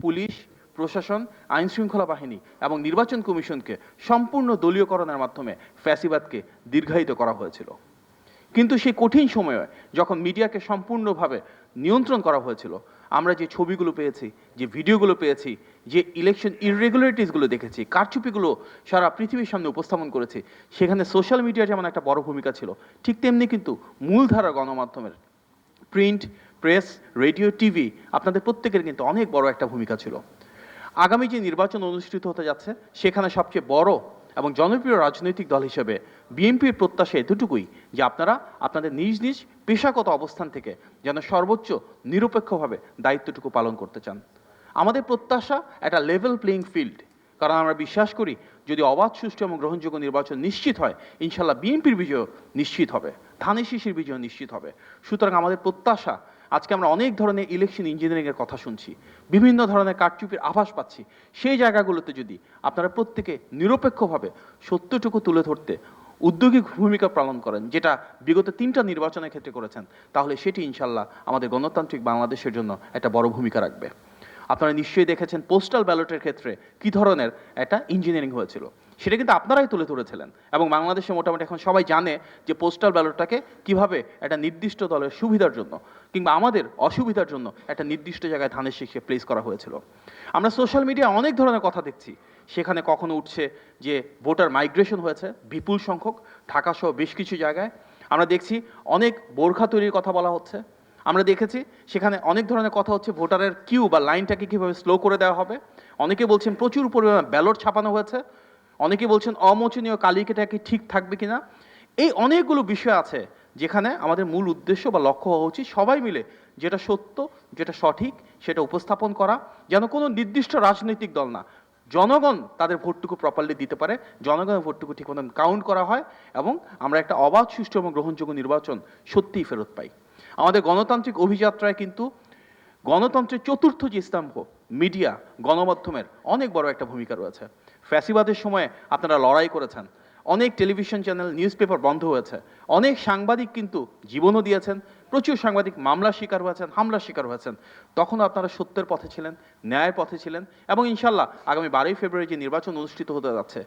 Police, প্রশাসন, আইনশৃঙ্খলা বাহিনী এবং নির্বাচন কমিশনকে সম্পূর্ণ দলীয়করণের মাধ্যমে ফ্যাসিবাদকে দীর্ঘায়িত করা হয়েছিল। কিন্তু সেই কঠিন সময়ে যখন মিডিয়াকে সম্পূর্ণভাবে নিয়ন্ত্রণ করা হয়েছিল, আমরা যে ছবিগুলো পেয়েছি, যে ভিডিওগুলো পেয়েছি, যে ইলেকশন ইররেগুলারিটিসগুলো দেখেছি, কারচুপিগুলো সারা পৃথিবীর সামনে উপস্থাপন করেছি, সেখানে সোশ্যাল মিডিয়া যেমন একটা বড় ভূমিকা ছিল, ঠিক তেমনি কিন্তু মূলধারা গণমাধ্যমের প্রিন্ট, প্রেস, রেডিও, টিভি আপনাদের প্রত্যেকের কিন্তু অনেক বড় একটা ভূমিকা ছিল। আগামী যে নির্বাচন অনুষ্ঠিত হতে যাচ্ছে সেখানে সবচেয়ে বড় এবং জনপ্রিয় রাজনৈতিক দল হিসেবে বিএনপির প্রত্যাশা এতটুকুই যে আপনারা আপনাদের নিজ নিজ পেশাগত অবস্থান থেকে যেন সর্বোচ্চ নিরপেক্ষভাবে দায়িত্বটুকু পালন করতে চান। আমাদের প্রত্যাশা একটা লেভেল প্লেইং ফিল্ড, কারণ আমরা বিশ্বাস করি যদি অবাধ, সুষ্ঠু এবং গ্রহণযোগ্য নির্বাচন নিশ্চিত হয়, ইনশাল্লাহ বিএনপির বিজয় নিশ্চিত হবে, ধানের শীষের বিজয় নিশ্চিত হবে। সুতরাং আমাদের প্রত্যাশা, আজকে আমরা অনেক ধরনের ইলেকশন ইঞ্জিনিয়ারিংয়ের কথা শুনছি, বিভিন্ন ধরনের কারচুপির আভাস পাচ্ছি, সেই জায়গাগুলোতে যদি আপনারা প্রত্যেকে নিরপেক্ষভাবে সত্যটুকু তুলে ধরতে উদ্যোগী ভূমিকা পালন করেন, যেটা বিগত 3টা নির্বাচনের ক্ষেত্রে করেছেন, তাহলে সেটি ইনশাল্লাহ আমাদের গণতান্ত্রিক বাংলাদেশের জন্য একটা বড় ভূমিকা রাখবে। আপনারা নিশ্চয়ই দেখেছেন পোস্টাল ব্যালটের ক্ষেত্রে কী ধরনের একটা ইঞ্জিনিয়ারিং হয়েছিল, সেটা কিন্তু আপনারাই তুলে ধরেছিলেন এবং বাংলাদেশে মোটামুটি এখন সবাই জানে যে পোস্টাল ব্যালটটাকে কিভাবে একটা নির্দিষ্ট দলের সুবিধার জন্য কিংবা আমাদের অসুবিধার জন্য একটা নির্দিষ্ট জায়গায় ধানের শীষে প্লেস করা হয়েছিল। আমরা সোশ্যাল মিডিয়া অনেক ধরনের কথা দেখছি, সেখানে কখনো উঠছে যে ভোটার মাইগ্রেশন হয়েছে বিপুল সংখ্যক ঢাকাসহ বেশ কিছু জায়গায়। আমরা দেখছি অনেক বোরখা তৈরির কথা বলা হচ্ছে। আমরা দেখেছি সেখানে অনেক ধরনের কথা হচ্ছে ভোটারের কিউ বা লাইনটাকে কীভাবে স্লো করে দেওয়া হবে। অনেকে বলছেন প্রচুর পরিমাণে ব্যালট ছাপানো হয়েছে, অনেকে বলছেন অমোচনীয় কালিকেটা কি ঠিক থাকবে কিনা। এই অনেকগুলো বিষয় আছে যেখানে আমাদের মূল উদ্দেশ্য বা লক্ষ্য হওয়া উচিত সবাই মিলে যেটা সত্য, যেটা সঠিক সেটা উপস্থাপন করা, যেন কোনো নির্দিষ্ট রাজনৈতিক দল না, জনগণ তাদের ভোটটুকু প্রপারলি দিতে পারে, জনগণের ভোটটুকু ঠিক মতন কাউন্ট করা হয় এবং আমরা একটা অবাধ, সুষ্ঠু এবং গ্রহণযোগ্য নির্বাচন সত্যিই ফেরত পাই। আমাদের গণতান্ত্রিক অভিযাত্রায় কিন্তু গণতন্ত্রের চতুর্থ যে স্তম্ভ মিডিয়া, গণমাধ্যমের অনেক বড় একটা ভূমিকা রয়েছে। ফ্যাসিবাদের সময়ে আপনারা লড়াই করেছেন, অনেক টেলিভিশন চ্যানেল, নিউজ পেপার বন্ধ হয়েছে, অনেক সাংবাদিক কিন্তু জীবনও দিয়েছেন, প্রচুর সাংবাদিক মামলার শিকার হয়েছেন, হামলার শিকার হয়েছেন। তখন আপনারা সত্যের পথে ছিলেন, ন্যায়ের পথে ছিলেন এবং ইনশাল্লাহ আগামী 12ই ফেব্রুয়ারি যে নির্বাচন অনুষ্ঠিত হতে যাচ্ছে